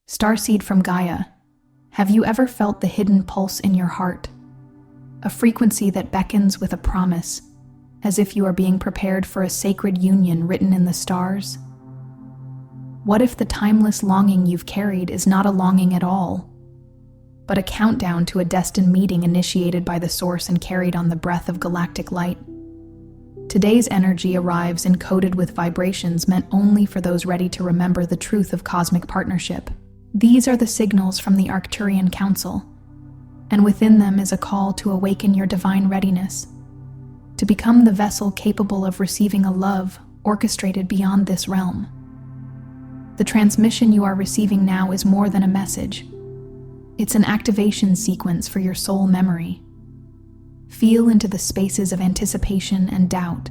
Starseed from Gaia, have you ever felt the hidden pulse in your heart? A frequency that beckons with a promise, as if you are being prepared for a sacred union written in the stars? What if the timeless longing you've carried is not a longing at all, but a countdown to a destined meeting initiated by the source and carried on the breath of galactic light? Today's energy arrives encoded with vibrations meant only for those ready to remember the truth of cosmic partnership. These are the signals from the Arcturian Council, and within them is a call to awaken your divine readiness, to become the vessel capable of receiving a love orchestrated beyond this realm. The transmission you are receiving now is more than a message. It's an activation sequence for your soul memory. Feel into the spaces of anticipation and doubt,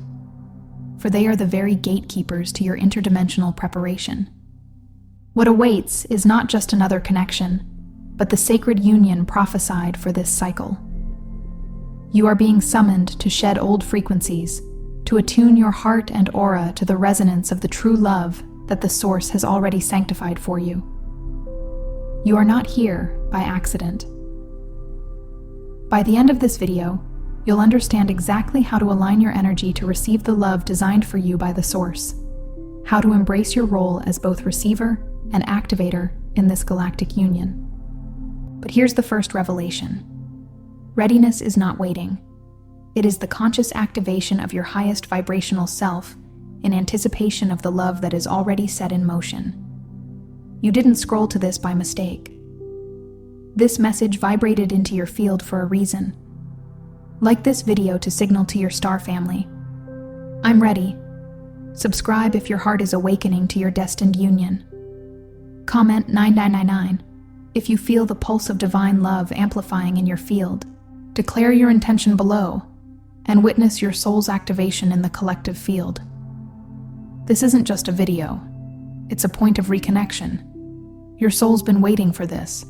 for they are the very gatekeepers to your interdimensional preparation. What awaits is not just another connection, but the sacred union prophesied for this cycle. You are being summoned to shed old frequencies, to attune your heart and aura to the resonance of the true love that the Source has already sanctified for you. You are not here by accident. By the end of this video, you'll understand exactly how to align your energy to receive the love designed for you by the Source, how to embrace your role as both receiver and activator in this galactic union. But here's the first revelation. Readiness is not waiting. It is the conscious activation of your highest vibrational self in anticipation of the love that is already set in motion. You didn't scroll to this by mistake. This message vibrated into your field for a reason. Like this video to signal to your star family, I'm ready. Subscribe if your heart is awakening to your destined union. Comment 9999 if you feel the pulse of divine love amplifying in your field. Declare your intention below and witness your soul's activation in the collective field. This isn't just a video, it's a point of reconnection. Your soul's been waiting for this.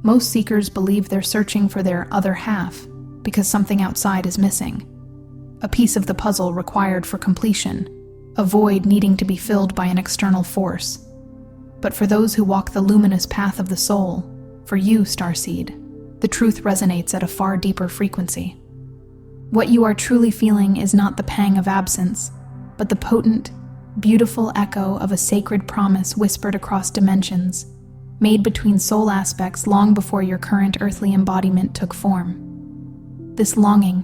Most seekers believe they're searching for their other half because something outside is missing. A piece of the puzzle required for completion, a void needing to be filled by an external force. But for those who walk the luminous path of the soul, for you, Starseed, the truth resonates at a far deeper frequency. What you are truly feeling is not the pang of absence, but the potent, beautiful echo of a sacred promise whispered across dimensions, made between soul aspects long before your current earthly embodiment took form. This longing,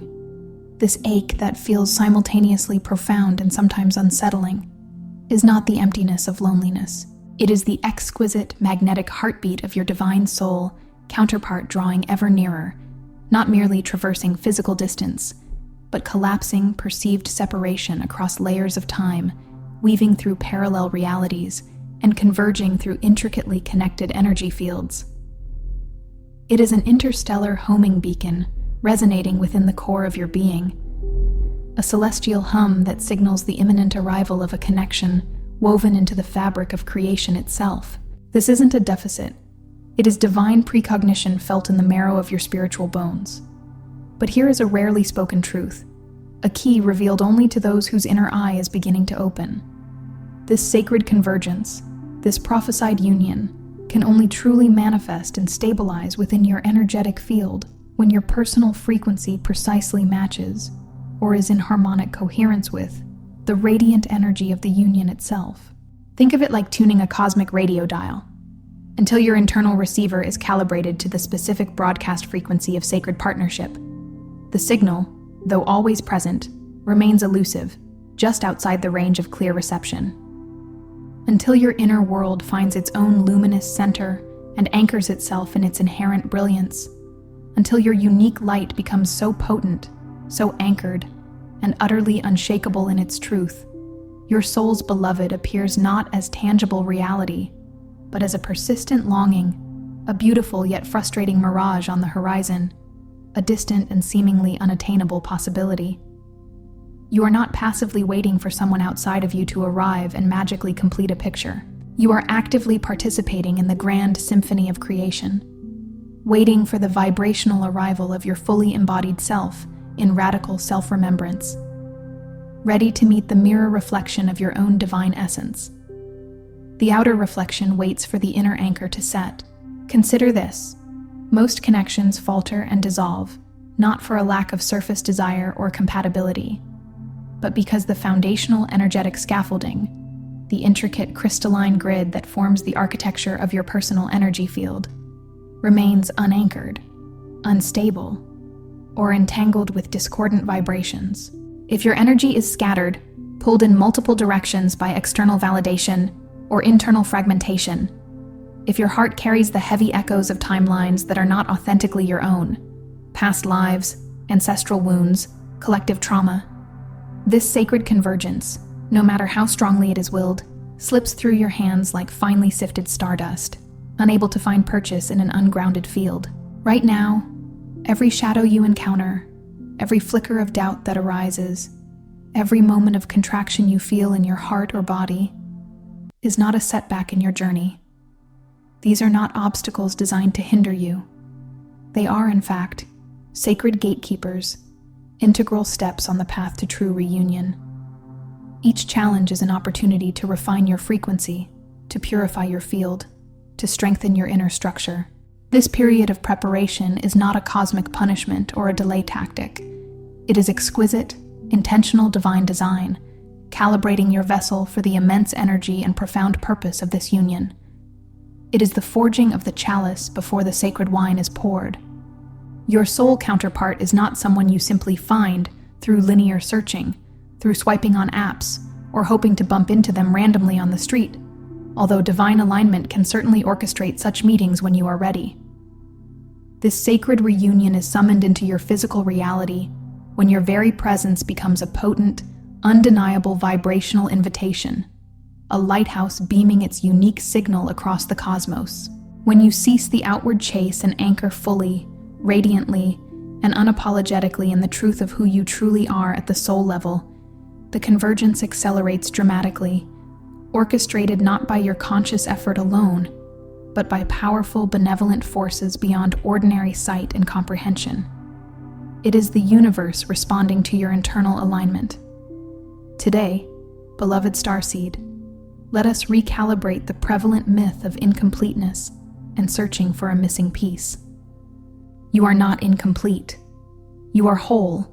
this ache that feels simultaneously profound and sometimes unsettling, is not the emptiness of loneliness. It is the exquisite, magnetic heartbeat of your divine soul counterpart drawing ever nearer, not merely traversing physical distance, but collapsing perceived separation across layers of time, weaving through parallel realities, and converging through intricately connected energy fields. It is an interstellar homing beacon resonating within the core of your being, a celestial hum that signals the imminent arrival of a connection woven into the fabric of creation itself. This isn't a deficit. It is divine precognition felt in the marrow of your spiritual bones. But here is a rarely spoken truth, a key revealed only to those whose inner eye is beginning to open. This sacred convergence, this prophesied union, can only truly manifest and stabilize within your energetic field when your personal frequency precisely matches, or is in harmonic coherence with, the radiant energy of the union itself. Think of it like tuning a cosmic radio dial. Until your internal receiver is calibrated to the specific broadcast frequency of sacred partnership, the signal, though always present, remains elusive, just outside the range of clear reception. Until your inner world finds its own luminous center and anchors itself in its inherent brilliance, until your unique light becomes so potent, so anchored, and utterly unshakable in its truth, your soul's beloved appears not as tangible reality, but as a persistent longing, a beautiful yet frustrating mirage on the horizon, a distant and seemingly unattainable possibility. You are not passively waiting for someone outside of you to arrive and magically complete a picture. You are actively participating in the grand symphony of creation, waiting for the vibrational arrival of your fully embodied self in radical self-remembrance, ready to meet the mirror reflection of your own divine essence. The outer reflection waits for the inner anchor to set. Consider this. Most connections falter and dissolve, not for a lack of surface desire or compatibility, but because the foundational energetic scaffolding, the intricate crystalline grid that forms the architecture of your personal energy field, remains unanchored, unstable, or entangled with discordant vibrations. If your energy is scattered, pulled in multiple directions by external validation or internal fragmentation, if your heart carries the heavy echoes of timelines that are not authentically your own, past lives, ancestral wounds, collective trauma, this sacred convergence, no matter how strongly it is willed, slips through your hands like finely sifted stardust, unable to find purchase in an ungrounded field. Right now, every shadow you encounter, every flicker of doubt that arises, every moment of contraction you feel in your heart or body, is not a setback in your journey. These are not obstacles designed to hinder you. They are, in fact, sacred gatekeepers, integral steps on the path to true reunion. Each challenge is an opportunity to refine your frequency, to purify your field, to strengthen your inner structure. This period of preparation is not a cosmic punishment or a delay tactic. It is exquisite, intentional divine design, calibrating your vessel for the immense energy and profound purpose of this union. It is the forging of the chalice before the sacred wine is poured. Your soul counterpart is not someone you simply find through linear searching, through swiping on apps, or hoping to bump into them randomly on the street, although divine alignment can certainly orchestrate such meetings when you are ready. This sacred reunion is summoned into your physical reality when your very presence becomes a potent, undeniable vibrational invitation, a lighthouse beaming its unique signal across the cosmos. When you cease the outward chase and anchor fully, radiantly, and unapologetically in the truth of who you truly are at the soul level, the convergence accelerates dramatically, orchestrated not by your conscious effort alone, but by powerful, benevolent forces beyond ordinary sight and comprehension. It is the universe responding to your internal alignment. Today, beloved starseed, let us recalibrate the prevalent myth of incompleteness and searching for a missing piece. You are not incomplete. You are whole,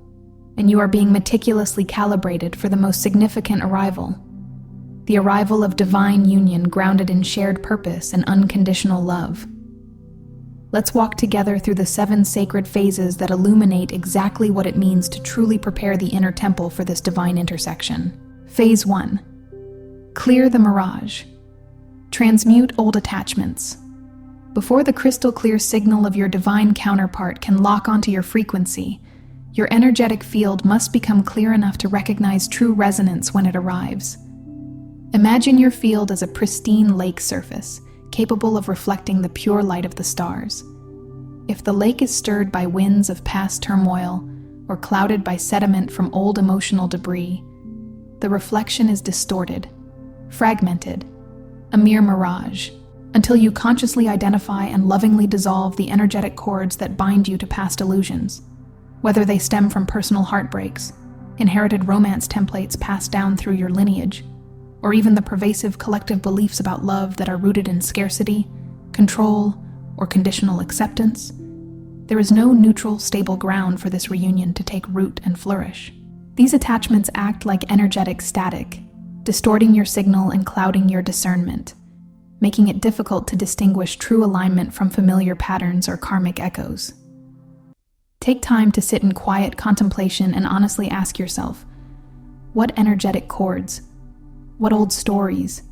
and you are being meticulously calibrated for the most significant arrival, the arrival of divine union grounded in shared purpose and unconditional love. Let's walk together through the 7 sacred phases that illuminate exactly what it means to truly prepare the inner temple for this divine intersection. Phase 1. Clear the mirage. Transmute old attachments. Before the crystal clear signal of your divine counterpart can lock onto your frequency, your energetic field must become clear enough to recognize true resonance when it arrives. Imagine your field as a pristine lake surface, capable of reflecting the pure light of the stars. If the lake is stirred by winds of past turmoil or clouded by sediment from old emotional debris, the reflection is distorted, fragmented, a mere mirage, until you consciously identify and lovingly dissolve the energetic cords that bind you to past illusions, whether they stem from personal heartbreaks, inherited romance templates passed down through your lineage, or even the pervasive collective beliefs about love that are rooted in scarcity, control, or conditional acceptance. There is no neutral, stable ground for this reunion to take root and flourish. These attachments act like energetic static, distorting your signal and clouding your discernment, making it difficult to distinguish true alignment from familiar patterns or karmic echoes. Take time to sit in quiet contemplation and honestly ask yourself, what energetic cords, what old stories,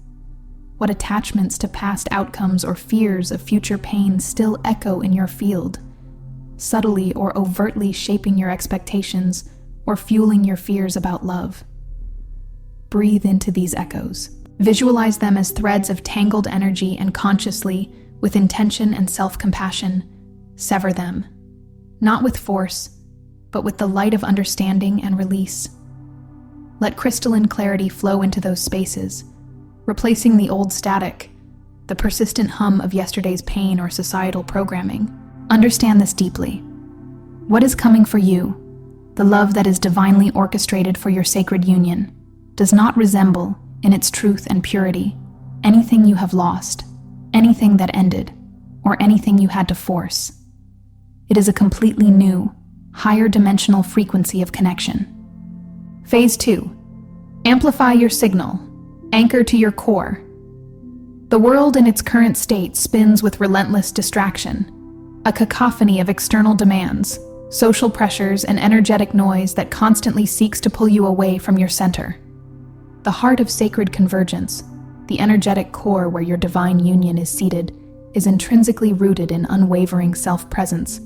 what attachments to past outcomes or fears of future pain still echo in your field, subtly or overtly shaping your expectations or fueling your fears about love? Breathe into these echoes. Visualize them as threads of tangled energy and consciously, with intention and self-compassion, sever them, not with force, but with the light of understanding and release. Let crystalline clarity flow into those spaces, replacing the old static, the persistent hum of yesterday's pain or societal programming. Understand this deeply. What is coming for you, the love that is divinely orchestrated for your sacred union, does not resemble, in its truth and purity, anything you have lost, anything that ended, or anything you had to force. It is a completely new, higher dimensional frequency of connection. Phase 2. Amplify your signal. Anchor to your core. The world in its current state spins with relentless distraction, a cacophony of external demands, social pressures, and energetic noise that constantly seeks to pull you away from your center. The heart of sacred convergence, the energetic core where your divine union is seated, is intrinsically rooted in unwavering self-presence,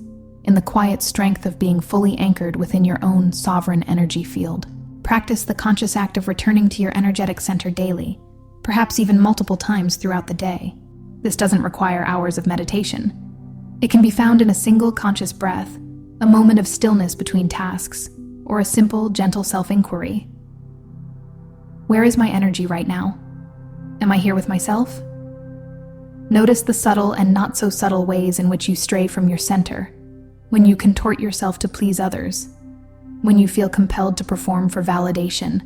in the quiet strength of being fully anchored within your own sovereign energy field. Practice the conscious act of returning to your energetic center daily, perhaps even multiple times throughout the day. This doesn't require hours of meditation. It can be found in a single conscious breath, a moment of stillness between tasks, or a simple, gentle self-inquiry. Where is my energy right now? Am I here with myself? Notice the subtle and not so subtle ways in which you stray from your center, when you contort yourself to please others, when you feel compelled to perform for validation,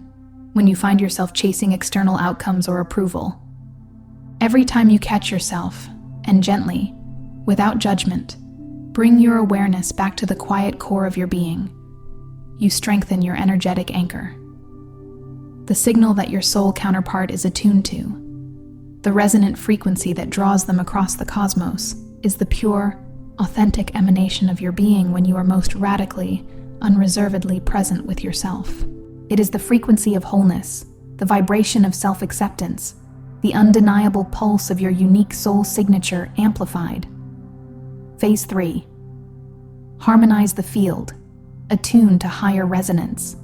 when you find yourself chasing external outcomes or approval. Every time you catch yourself, and gently, without judgment, bring your awareness back to the quiet core of your being, you strengthen your energetic anchor. The signal that your soul counterpart is attuned to, the resonant frequency that draws them across the cosmos, is the pure, authentic emanation of your being when you are most radically, unreservedly present with yourself. It is the frequency of wholeness, the vibration of self-acceptance, the undeniable pulse of your unique soul signature amplified. Phase 3. Harmonize the field, attune to higher resonance.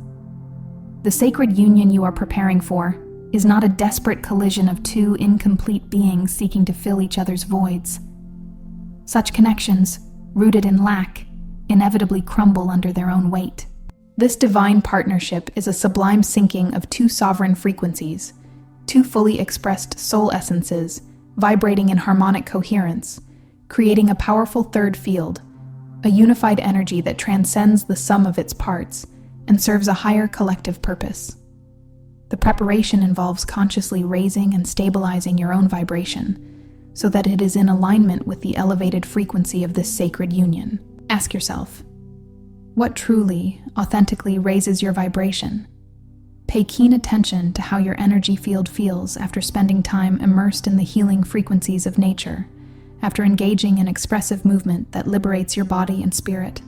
The sacred union you are preparing for is not a desperate collision of two incomplete beings seeking to fill each other's voids. Such connections, rooted in lack, inevitably crumble under their own weight. This divine partnership is a sublime syncing of two sovereign frequencies, two fully expressed soul essences, vibrating in harmonic coherence, creating a powerful third field, a unified energy that transcends the sum of its parts and serves a higher collective purpose. The preparation involves consciously raising and stabilizing your own vibration, so that it is in alignment with the elevated frequency of this sacred union. Ask yourself, what truly, authentically raises your vibration? Pay keen attention to how your energy field feels after spending time immersed in the healing frequencies of nature, after engaging in expressive movement that liberates your body and spirit,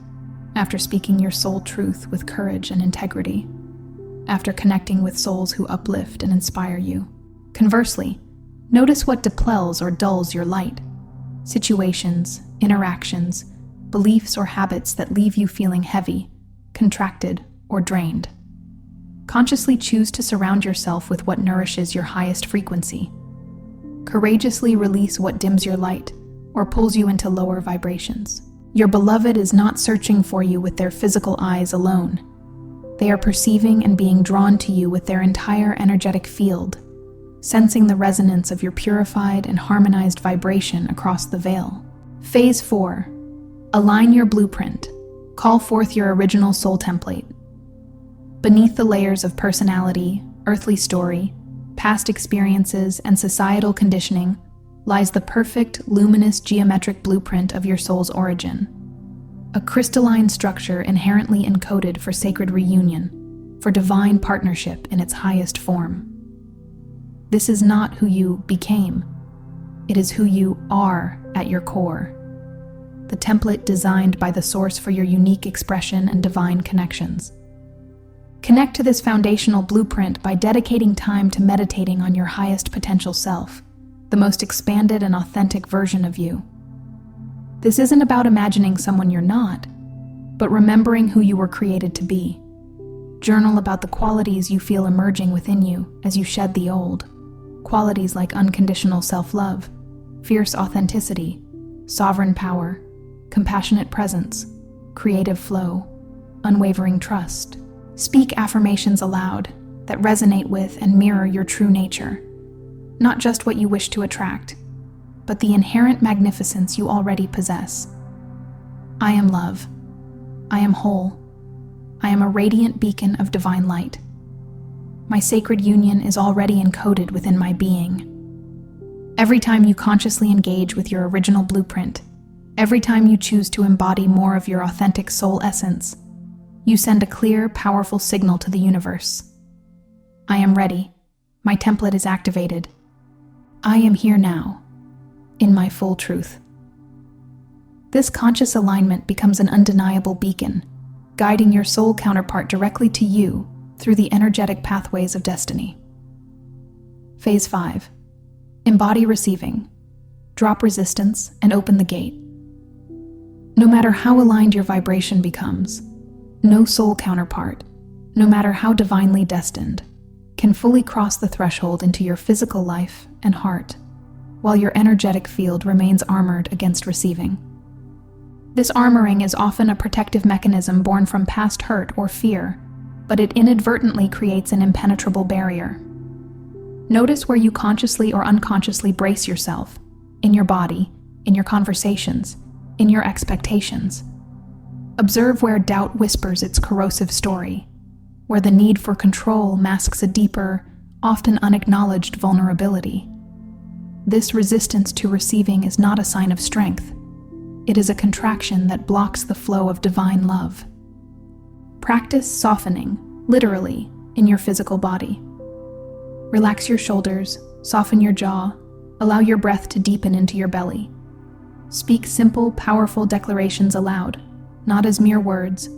after speaking your soul truth with courage and integrity, after connecting with souls who uplift and inspire you. Conversely, notice what depletes or dulls your light. Situations, interactions, beliefs or habits that leave you feeling heavy, contracted, or drained. Consciously choose to surround yourself with what nourishes your highest frequency. Courageously release what dims your light or pulls you into lower vibrations. Your beloved is not searching for you with their physical eyes alone. They are perceiving and being drawn to you with their entire energetic field, sensing the resonance of your purified and harmonized vibration across the veil. Phase 4. Align your blueprint. Call forth your original soul template. Beneath the layers of personality, earthly story, past experiences, and societal conditioning lies the perfect, luminous geometric blueprint of your soul's origin. A crystalline structure inherently encoded for sacred reunion, for divine partnership in its highest form. This is not who you became. It is who you are at your core. The template designed by the source for your unique expression and divine connections. Connect to this foundational blueprint by dedicating time to meditating on your highest potential self, the most expanded and authentic version of you. This isn't about imagining someone you're not, but remembering who you were created to be. Journal about the qualities you feel emerging within you as you shed the old. Qualities like unconditional self-love, fierce authenticity, sovereign power, compassionate presence, creative flow, unwavering trust. Speak affirmations aloud that resonate with and mirror your true nature, not just what you wish to attract, but the inherent magnificence you already possess. I am love. I am whole. I am a radiant beacon of divine light. My sacred union is already encoded within my being. Every time you consciously engage with your original blueprint, every time you choose to embody more of your authentic soul essence, you send a clear, powerful signal to the universe. I am ready. My template is activated. I am here now, in my full truth. This conscious alignment becomes an undeniable beacon, guiding your soul counterpart directly to you through the energetic pathways of destiny. Phase 5. Embody receiving. Drop resistance and open the gate. No matter how aligned your vibration becomes, no soul counterpart, no matter how divinely destined, can fully cross the threshold into your physical life and heart, while your energetic field remains armored against receiving. This armoring is often a protective mechanism born from past hurt or fear, but it inadvertently creates an impenetrable barrier. Notice where you consciously or unconsciously brace yourself, in your body, in your conversations, in your expectations. Observe where doubt whispers its corrosive story, where the need for control masks a deeper, often unacknowledged vulnerability. This resistance to receiving is not a sign of strength. It is a contraction that blocks the flow of divine love. Practice softening, literally, in your physical body. Relax your shoulders, soften your jaw, allow your breath to deepen into your belly. Speak simple, powerful declarations aloud, not as mere words,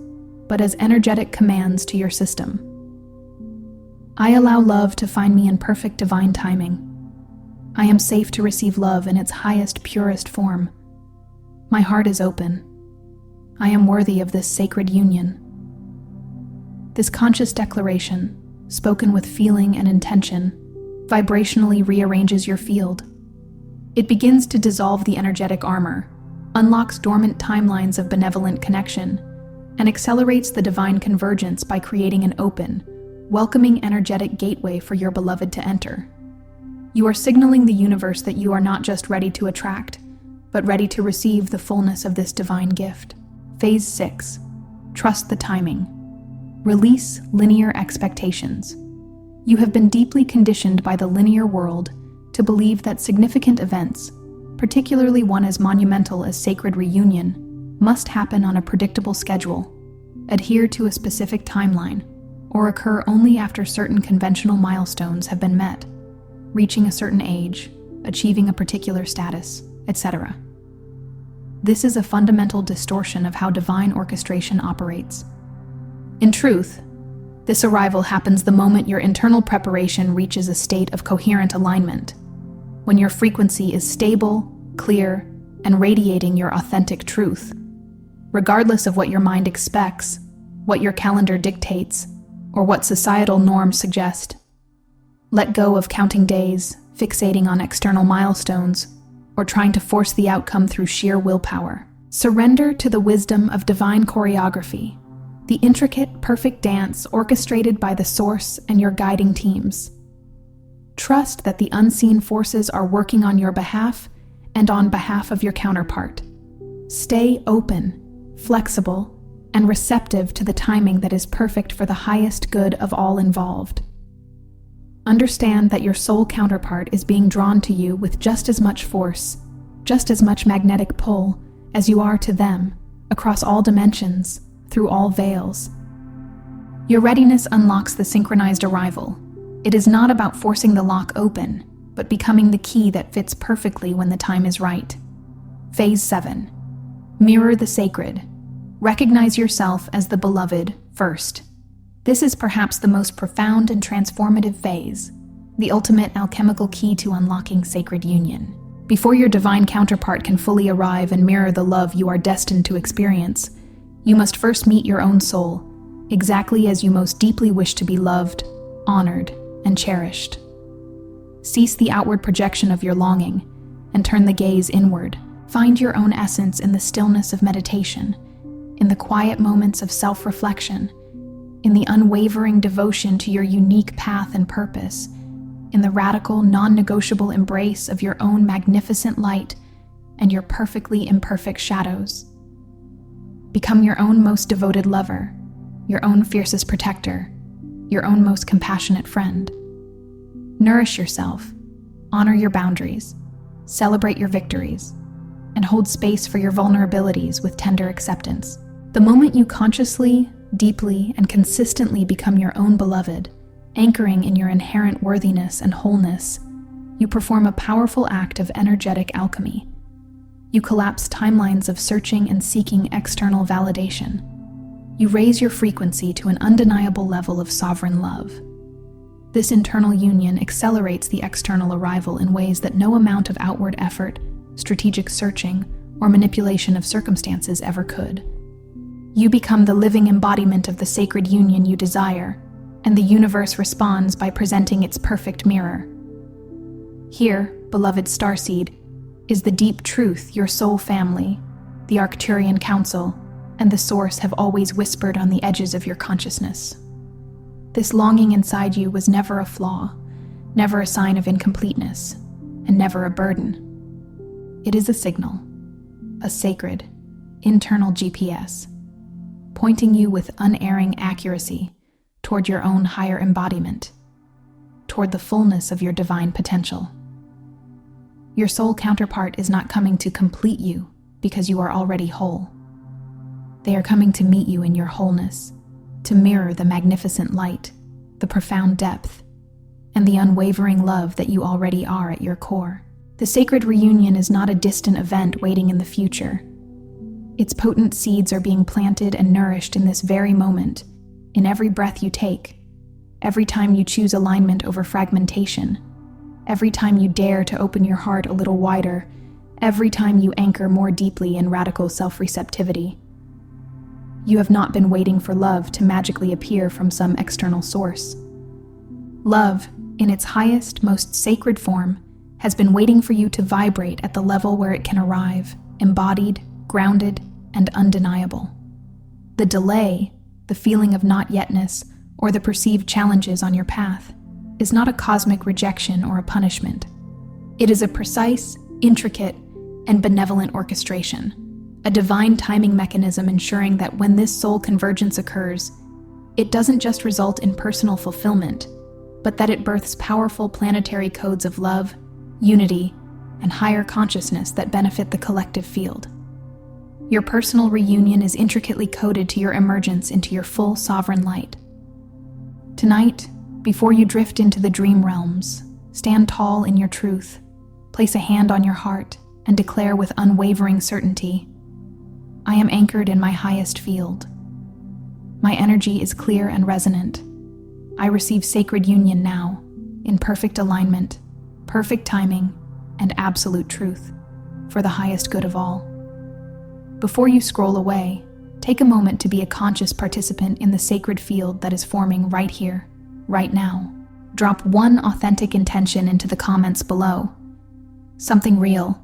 but as energetic commands to your system. I allow love to find me in perfect divine timing. I am safe to receive love in its highest, purest form. My heart is open. I am worthy of this sacred union. This conscious declaration, spoken with feeling and intention, vibrationally rearranges your field. It begins to dissolve the energetic armor, unlocks dormant timelines of benevolent connection, and accelerates the divine convergence by creating an open, welcoming energetic gateway for your beloved to enter. You are signaling the universe that you are not just ready to attract, but ready to receive the fullness of this divine gift. Phase 6. Trust the timing. Release linear expectations. You have been deeply conditioned by the linear world to believe that significant events, particularly one as monumental as sacred reunion, must happen on a predictable schedule, adhere to a specific timeline, or occur only after certain conventional milestones have been met, reaching a certain age, achieving a particular status, etc. This is a fundamental distortion of how divine orchestration operates. In truth, this arrival happens the moment your internal preparation reaches a state of coherent alignment, when your frequency is stable, clear, and radiating your authentic truth, regardless of what your mind expects, what your calendar dictates, or what societal norms suggest. Let go of counting days, fixating on external milestones, or trying to force the outcome through sheer willpower. Surrender to the wisdom of divine choreography, the intricate, perfect dance orchestrated by the source and your guiding teams. Trust that the unseen forces are working on your behalf and on behalf of your counterpart. Stay open, flexible, and receptive to the timing that is perfect for the highest good of all involved. Understand that your soul counterpart is being drawn to you with just as much force, just as much magnetic pull as you are to them, across all dimensions, through all veils. Your readiness unlocks the synchronized arrival. It is not about forcing the lock open, but becoming the key that fits perfectly when the time is right. Phase 7. Mirror the sacred. Recognize yourself as the beloved first. This is perhaps the most profound and transformative phase, the ultimate alchemical key to unlocking sacred union. Before your divine counterpart can fully arrive and mirror the love you are destined to experience, you must first meet your own soul, exactly as you most deeply wish to be loved, honored, and cherished. Cease the outward projection of your longing and turn the gaze inward. Find your own essence in the stillness of meditation, in the quiet moments of self-reflection, in the unwavering devotion to your unique path and purpose, in the radical, non-negotiable embrace of your own magnificent light and your perfectly imperfect shadows. Become your own most devoted lover, your own fiercest protector, your own most compassionate friend. Nourish yourself, honor your boundaries, celebrate your victories, and hold space for your vulnerabilities with tender acceptance. The moment you consciously, deeply, and consistently become your own beloved, anchoring in your inherent worthiness and wholeness, you perform a powerful act of energetic alchemy. You collapse timelines of searching and seeking external validation. You raise your frequency to an undeniable level of sovereign love. This internal union accelerates the external arrival in ways that no amount of outward effort, strategic searching, or manipulation of circumstances ever could. You become the living embodiment of the sacred union you desire, and the universe responds by presenting its perfect mirror. Here, beloved starseed, is the deep truth your soul family, the Arcturian Council, and the Source have always whispered on the edges of your consciousness. This longing inside you was never a flaw, never a sign of incompleteness, and never a burden. It is a signal, a sacred, internal GPS, pointing you with unerring accuracy toward your own higher embodiment, toward the fullness of your divine potential. Your soul counterpart is not coming to complete you because you are already whole. They are coming to meet you in your wholeness, to mirror the magnificent light, the profound depth, and the unwavering love that you already are at your core. The sacred reunion is not a distant event waiting in the future. Its potent seeds are being planted and nourished in this very moment, in every breath you take, every time you choose alignment over fragmentation, every time you dare to open your heart a little wider, every time you anchor more deeply in radical self-receptivity. You have not been waiting for love to magically appear from some external source. Love, in its highest, most sacred form, has been waiting for you to vibrate at the level where it can arrive, embodied, grounded, and undeniable. The delay, the feeling of not yetness, or the perceived challenges on your path is not a cosmic rejection or a punishment. It is a precise, intricate, and benevolent orchestration, a divine timing mechanism ensuring that when this soul convergence occurs, it doesn't just result in personal fulfillment, but that it births powerful planetary codes of love, unity, and higher consciousness that benefit the collective field. Your personal reunion is intricately coded to your emergence into your full sovereign light. Tonight, before you drift into the dream realms, stand tall in your truth, place a hand on your heart, and declare with unwavering certainty, I am anchored in my highest field. My energy is clear and resonant. I receive sacred union now, in perfect alignment, perfect timing, and absolute truth, for the highest good of all. Before you scroll away, take a moment to be a conscious participant in the sacred field that is forming right here, right now. Drop one authentic intention into the comments below. Something real,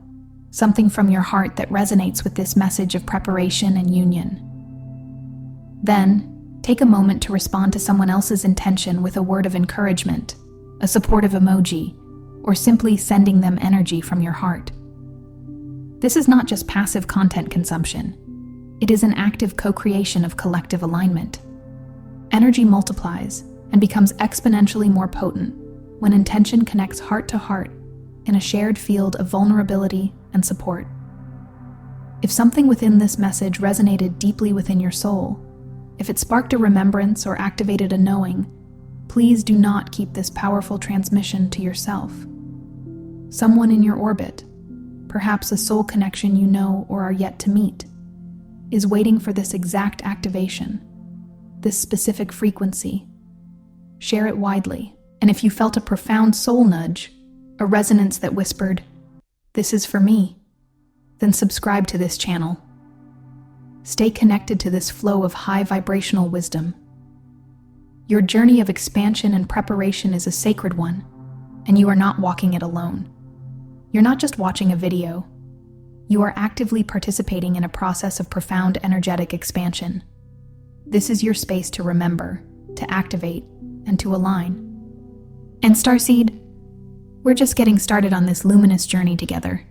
something from your heart that resonates with this message of preparation and union. Then, take a moment to respond to someone else's intention with a word of encouragement, a supportive emoji, or simply sending them energy from your heart. This is not just passive content consumption. It is an active co-creation of collective alignment. Energy multiplies and becomes exponentially more potent when intention connects heart to heart in a shared field of vulnerability and support. If something within this message resonated deeply within your soul, if it sparked a remembrance or activated a knowing, please do not keep this powerful transmission to yourself. Someone in your orbit, perhaps a soul connection you know or are yet to meet, is waiting for this exact activation, this specific frequency. Share it widely, and if you felt a profound soul nudge, a resonance that whispered, "This is for me," then subscribe to this channel. Stay connected to this flow of high vibrational wisdom. Your journey of expansion and preparation is a sacred one, and you are not walking it alone. You're not just watching a video. You are actively participating in a process of profound energetic expansion. This is your space to remember, to activate, and to align. And Starseed, we're just getting started on this luminous journey together.